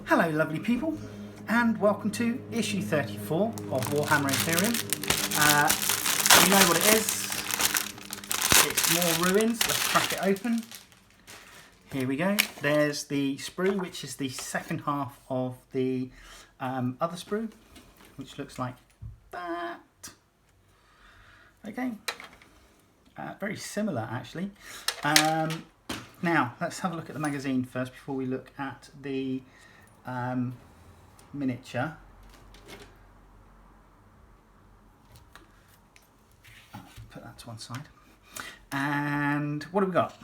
Hello lovely people, and welcome to issue 34 of Warhammer Imperium. You know what it is, it's more ruins. Let's crack it open. Here we go. There's the sprue, which is the second half of the other sprue, which looks like that. Okay, very similar actually. Now let's have a look at the magazine first before we look at the miniature. Put that to one side. And what have we got?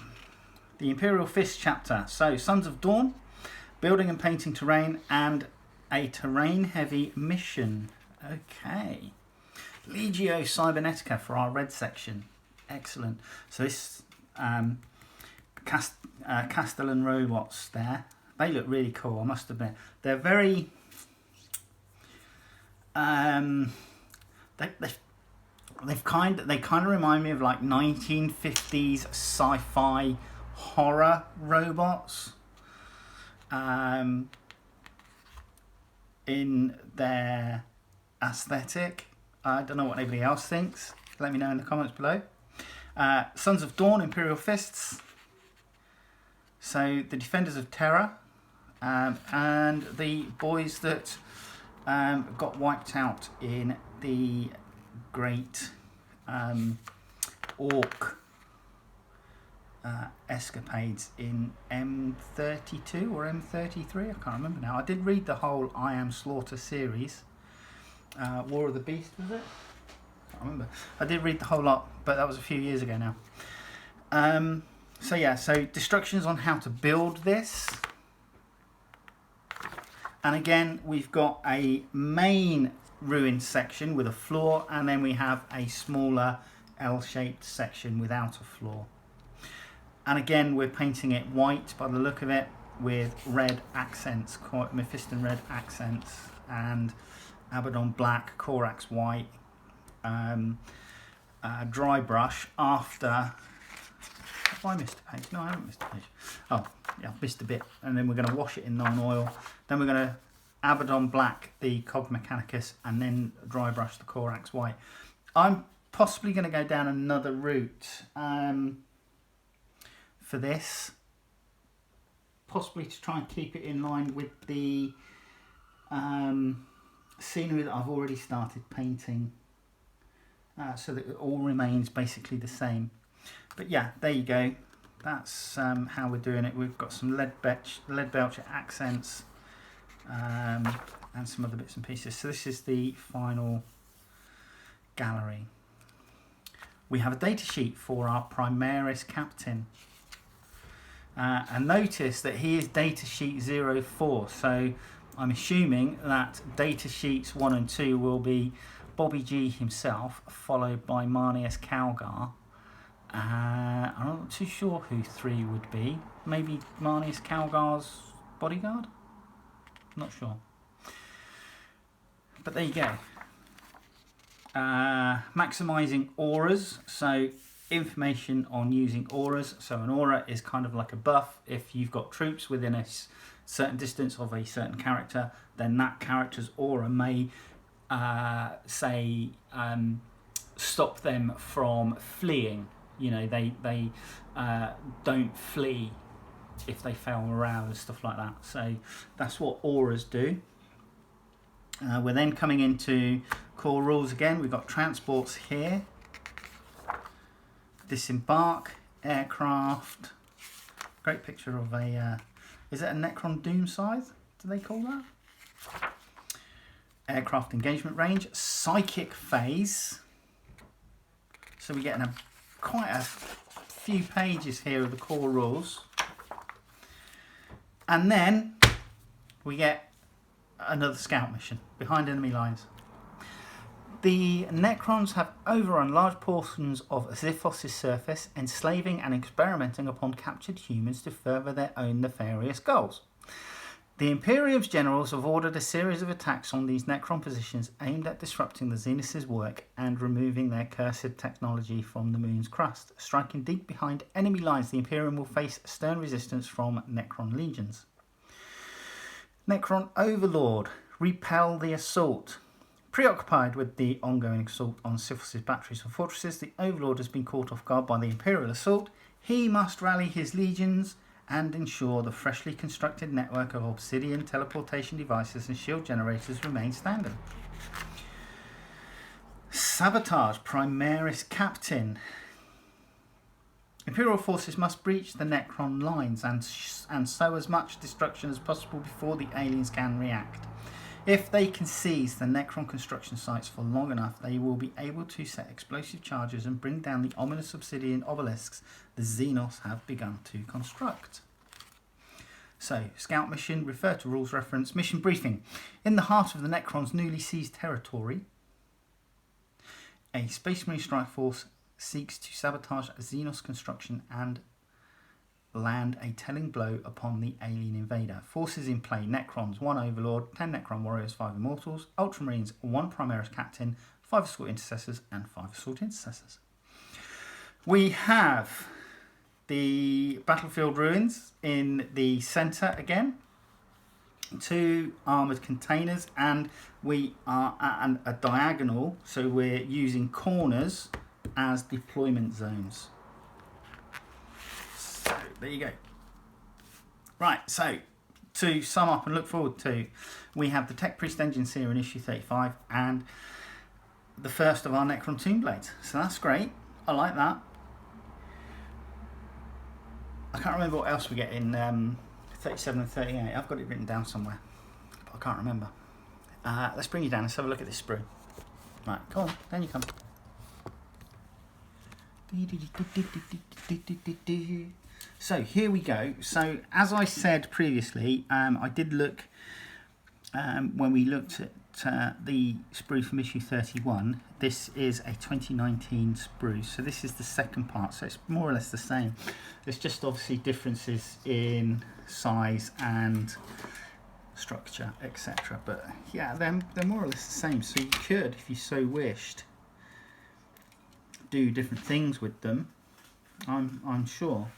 The Imperial Fist chapter. So, Sons of Dawn, building and painting terrain, and a terrain heavy mission. Okay. Legio Cybernetica for our red section. Excellent. So this Castellan robots there. They look really cool, I must admit. They're very they kind of remind me of like 1950s sci-fi horror robots in their aesthetic. I don't know what anybody else thinks. Let me know in the comments below. Sons of Dawn, Imperial Fists. So the Defenders of Terra. And the boys that got wiped out in the great orc escapades in M32 or M33, I can't remember now. I did read the whole I Am Slaughter series. War of the Beast, was it? I can't remember. I did read the whole lot, but that was a few years ago now. So yeah, so instructions on how to build this. And again, we've got a main ruin section with a floor, and then we have a smaller L-shaped section without a floor. And again, we're painting it white by the look of it, with red accents, Mephiston red accents, and Abaddon black, Corax white, Drybrush after... Have I missed a page? No, I haven't missed a page. Oh, yeah, I've missed a bit. And then we're going to wash it in non-oil. Then we're going to Abaddon black the Cog Mechanicus, and then Drybrush the Corax white. I'm possibly going to go down another route for this. Possibly to try and keep it in line with the scenery that I've already started painting. So that it all remains basically the same. But yeah, there you go. That's how we're doing it. We've got some lead belcher accents and some other bits and pieces. So this is the final gallery. We have a data sheet for our Primaris captain. And notice that he is data sheet 04. So I'm assuming that data sheets 1 and 2 will be Bobby G himself, followed by Marnius Calgar. I'm not too sure who 3 would be. Maybe Marnius Calgar's bodyguard? Not sure. But there you go. Maximising auras. So information on using auras. So an aura is kind of like a buff. If you've got troops within a certain distance of a certain character, then that character's aura may stop them from fleeing. You know, they don't flee if they fail morale and stuff like that. So that's what auras do. We're then coming into core rules again. We've got transports here. Disembark, aircraft. Great picture of a... is it a Necron Doom Scythe? Do they call that? Aircraft engagement range. Psychic phase. So we're getting quite a few pages here of the core rules. And then we get another scout mission, behind enemy lines. The Necrons have overrun large portions of Xiphos' surface, enslaving and experimenting upon captured humans to further their own nefarious goals. The Imperium's generals have ordered a series of attacks on these Necron positions aimed at disrupting the Zeniths' work and removing their cursed technology from the moon's crust. Striking deep behind enemy lines, the Imperium will face stern resistance from Necron legions. Necron Overlord, repel the assault. Preoccupied with the ongoing assault on Sifil's batteries and fortresses, the Overlord has been caught off guard by the Imperial assault. He must rally his legions and ensure the freshly constructed network of obsidian teleportation devices and shield generators remain standard. Sabotage, Primaris Captain. Imperial forces must breach the Necron lines and sow as much destruction as possible before the aliens can react. If they can seize the Necron construction sites for long enough, they will be able to set explosive charges and bring down the ominous obsidian obelisks the Xenos have begun to construct. So, scout mission, refer to rules reference, mission briefing. In the heart of the Necron's newly seized territory, a Space Marine strike force seeks to sabotage a Xenos construction and land a telling blow upon the alien invader. Forces in play: Necrons, 1 Overlord, 10 Necron Warriors, 5 Immortals, Ultramarines, 1 Primaris Captain, 5 Assault Intercessors and 5 Assault Intercessors. We have the battlefield ruins in the centre again, 2 armoured containers, and we are at a diagonal, so we're using corners as deployment zones. So there you go. Right, so to sum up and look forward to, we have the Tech Priest engines here in issue 35 and the first of our Necron Tomb Blades. So that's great. I like that. I can't remember what else we get in 37 and 38. I've got it written down somewhere, but I can't remember. Let's bring you down. Let's have a look at this sprue. Right, come on, down you come. So here we go. So as I said previously, I did look when we looked at the sprue from issue 31. This is a 2019 sprue, so this is the second part, so it's more or less the same. There's just obviously differences in size and structure, etc. But yeah, they're more or less the same, so you could, if you so wished, do different things with them, I'm sure.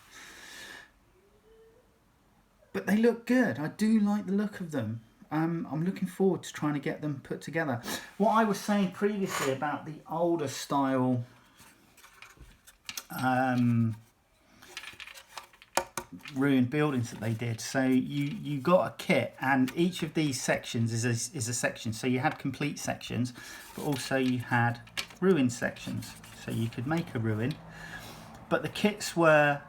But they look good. I do like the look of them. I'm looking forward to trying to get them put together. What I was saying previously about the older style ruined buildings that they did. So you got a kit, and each of these sections is a section. So you had complete sections, but also you had ruined sections. So you could make a ruin, but the kits were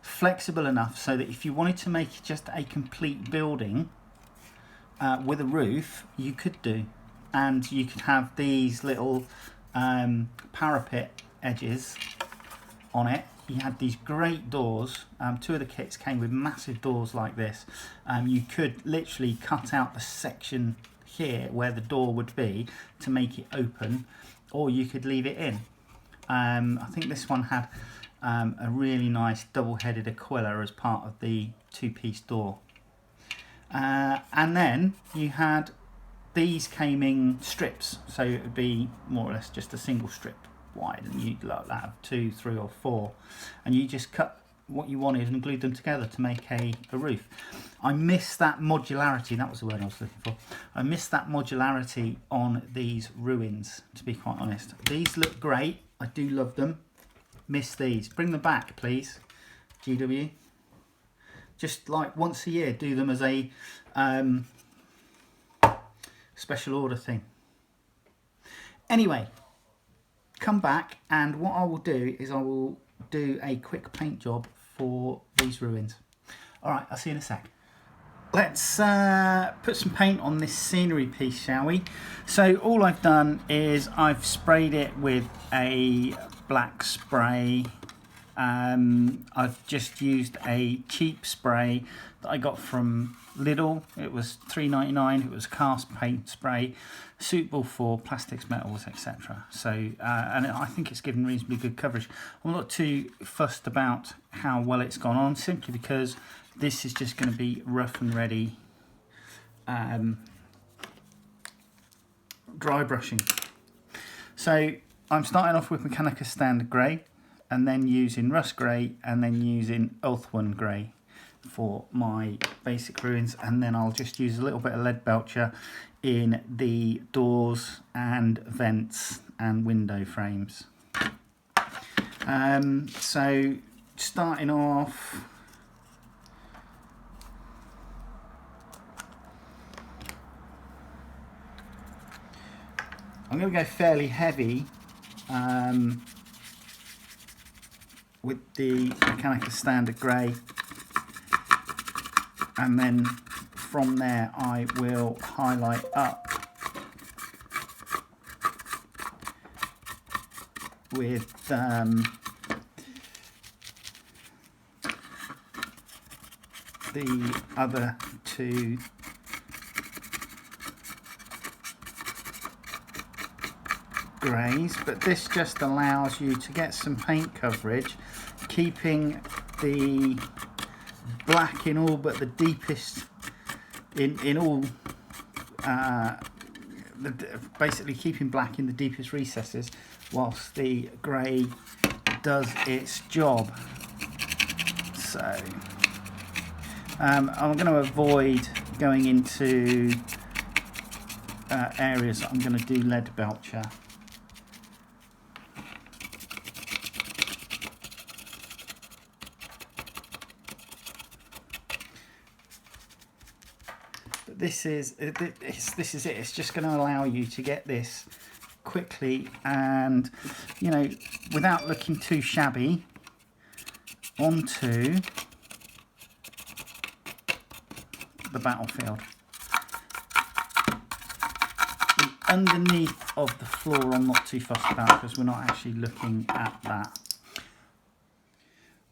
flexible enough so that if you wanted to make just a complete building with a roof, you could do, and you could have these little parapet edges on it. You had these great doors. 2 of the kits came with massive doors like this. You could literally cut out the section here where the door would be to make it open, or you could leave it in. I think this one had a really nice double-headed Aquila as part of the 2-piece door. And then you had, these came in strips, so it would be more or less just a single strip wide, and you'd like that have 2, 3 or 4, and you just cut what you wanted and glued them together to make a roof. I miss that modularity, that was the word I was looking for. I miss that modularity on these ruins, to be quite honest. These look great, I do love them. Miss these. Bring them back, please, GW. Just like once a year, do them as a special order thing. Anyway, come back, and what I will do is I will do a quick paint job for these ruins. Alright, I'll see you in a sec. Let's put some paint on this scenery piece, shall we? So all I've done is I've sprayed it with a black spray. I've just used a cheap spray that I got from Lidl. It was $3.99. It was cast paint spray, suitable for plastics, metals, etc. So, and I think it's given reasonably good coverage. I'm not too fussed about how well it's gone on, simply because this is just going to be rough and ready dry brushing. So I'm starting off with Mechanica Standard Grey, and then using Rust Grey, and then using Ulthwan Grey. for my basic ruins, and then I'll just use a little bit of lead belcher in the doors and vents and window frames. So starting off, I'm going to go fairly heavy with the Mechanica Standard Grey, and then from there I will highlight up with the other two greys, but this just allows you to get some paint coverage, keeping the black in all but the deepest in all basically keeping black in the deepest recesses, whilst the grey does its job. So I'm going to avoid going into areas that I'm going to do lead belcher. But this is it. It's just going to allow you to get this quickly and, you know, without looking too shabby, onto the battlefield. The underneath of the floor I'm not too fussed about, because we're not actually looking at that.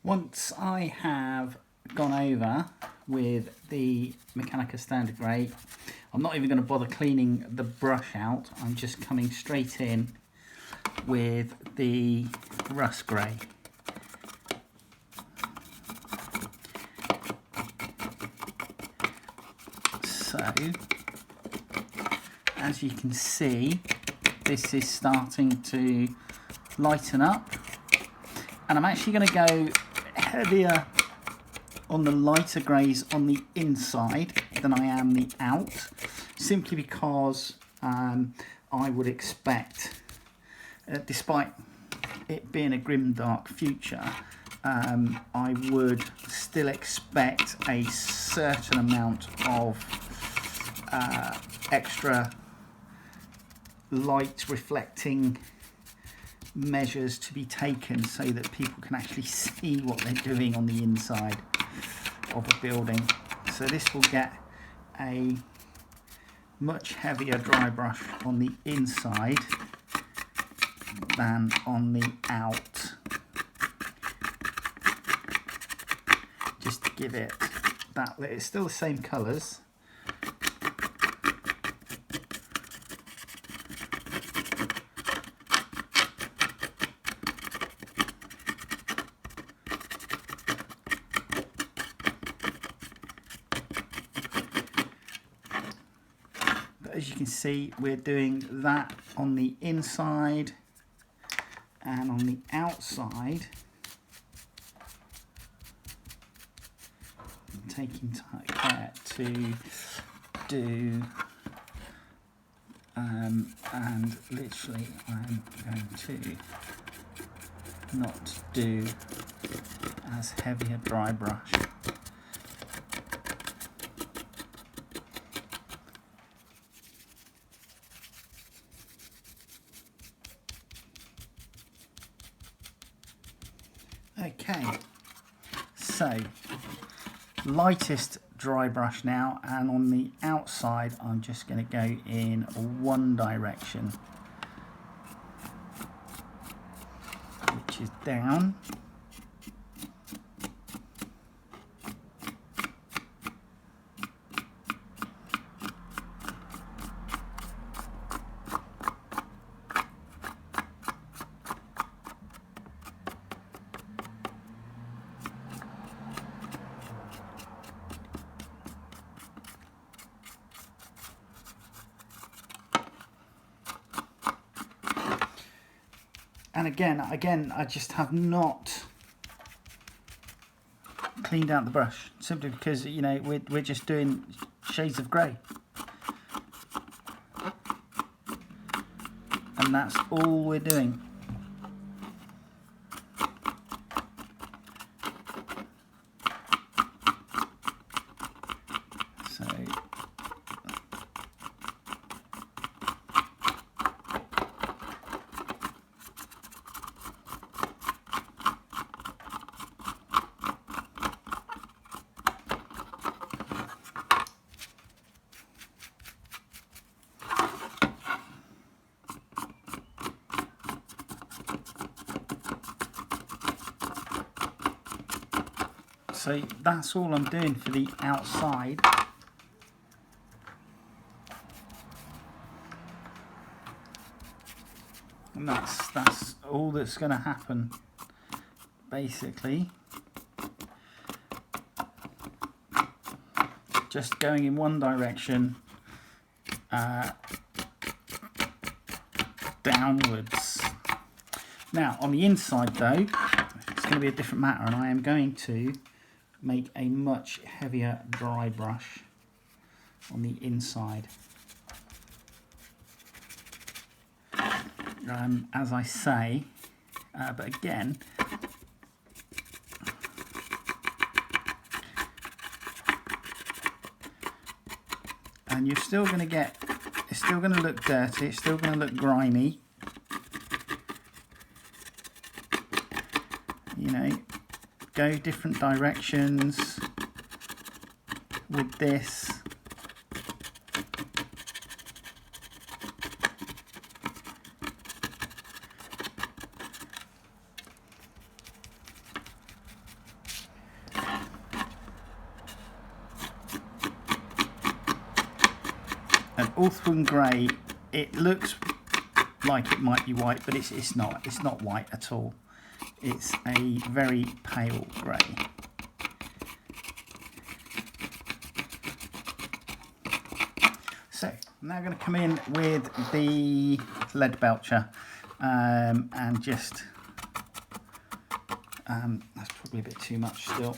Once I have gone over with the Mechanica Standard Grey, I'm not even going to bother cleaning the brush out. I'm just coming straight in with the Rust Grey. So, as you can see, this is starting to lighten up, and I'm actually going to go heavier on the lighter greys on the inside than I am the out, simply because I would expect, despite it being a grimdark future, I would still expect a certain amount of extra light reflecting measures to be taken, so that people can actually see what they're doing on the inside of a building. So this will get a much heavier dry brush on the inside than on the out, just to give it that. It's still the same colours, as you can see, we're doing that on the inside, and on the outside I'm taking care to do and literally I'm going to not do as heavy a dry brush. Okay, so lightest dry brush now, and on the outside I'm just going to go in one direction, which is down. And again, I just have not cleaned out the brush, simply because, you know, we're just doing shades of grey. And that's all we're doing. So that's all I'm doing for the outside. And that's all that's going to happen, basically. Just going in one direction, downwards. Now, on the inside though, it's going to be a different matter, and I am going to make a much heavier dry brush on the inside. As I say, but again, and you're still going to get, it's still going to look dirty, it's still going to look grimy, you know. Go different directions with this. And Ulthuan Grey, it looks like it might be white, but it's not. It's not white at all. It's a very pale grey. So I'm now going to come in with the lead belcher and just, that's probably a bit too much still.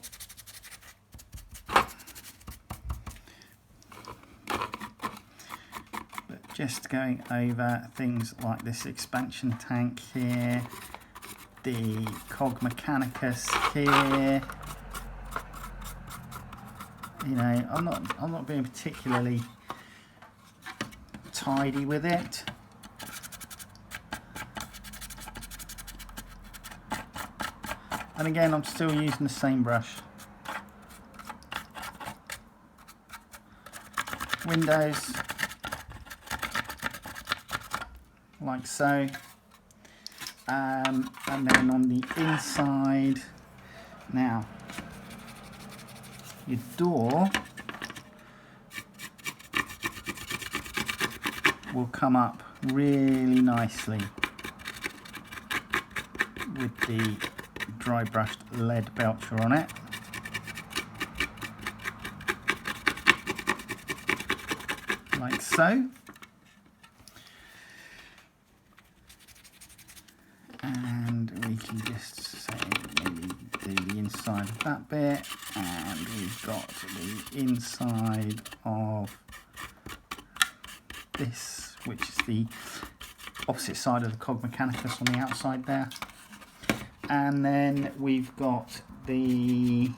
But just going over things like this expansion tank here, the cog mechanicus here. You know, I'm not being particularly tidy with it. And again, I'm still using the same brush. Windows, like so. And then on the inside, now your door will come up really nicely with the dry brushed lead belcher on it. Like so. And we can just say maybe do the inside of that bit, and we've got the inside of this, which is the opposite side of the cog mechanicus on the outside there. And then we've got the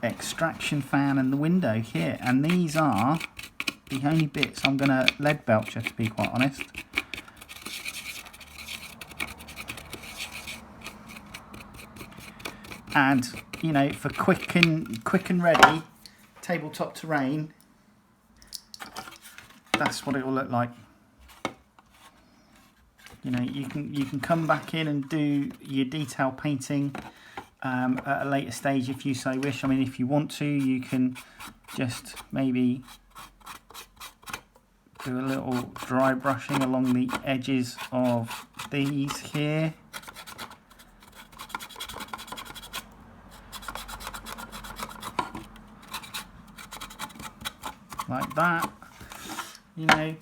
extraction fan and the window here, and these are the only bits I'm going to lead belcher, to be quite honest. And you know, for quick and ready tabletop terrain, that's what it will look like. You know, you can come back in and do your detail painting at a later stage if you so wish. I mean, if you want to, you can just maybe do a little dry brushing along the edges of these here. Like that, you know,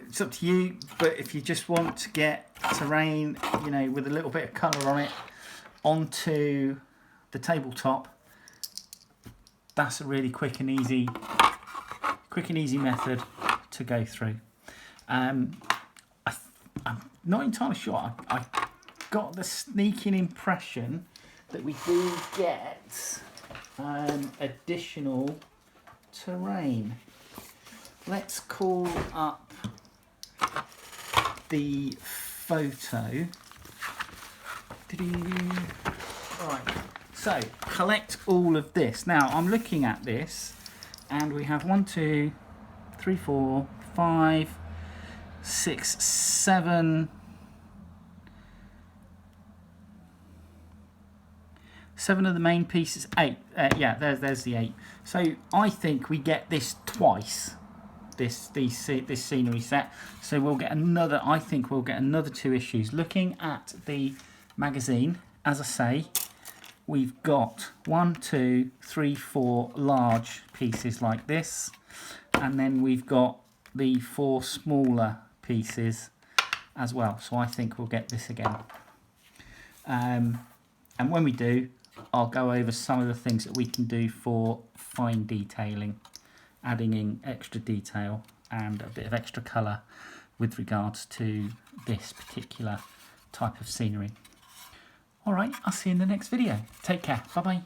it's up to you, but if you just want to get terrain, you know, with a little bit of colour on it onto the tabletop, that's a really quick and easy method to go through. I'm not entirely sure. I got the sneaking impression that we do get additional terrain. Let's call up the photo. Right, so collect all of this. Now I'm looking at this and we have 1, 2, 3, 4, 5, 6, 7. 7 of the main pieces, 8. Yeah, there's the 8. So I think we get this twice. This scenery set. So we'll get another. I think we'll get another 2 issues. Looking at the magazine, as I say, we've got 1, 2, 3, 4 large pieces like this, and then we've got the 4 smaller pieces as well. So I think we'll get this again. And when we do, I'll go over some of the things that we can do for fine detailing, adding in extra detail and a bit of extra colour with regards to this particular type of scenery. Alright, I'll see you in the next video. Take care. Bye bye.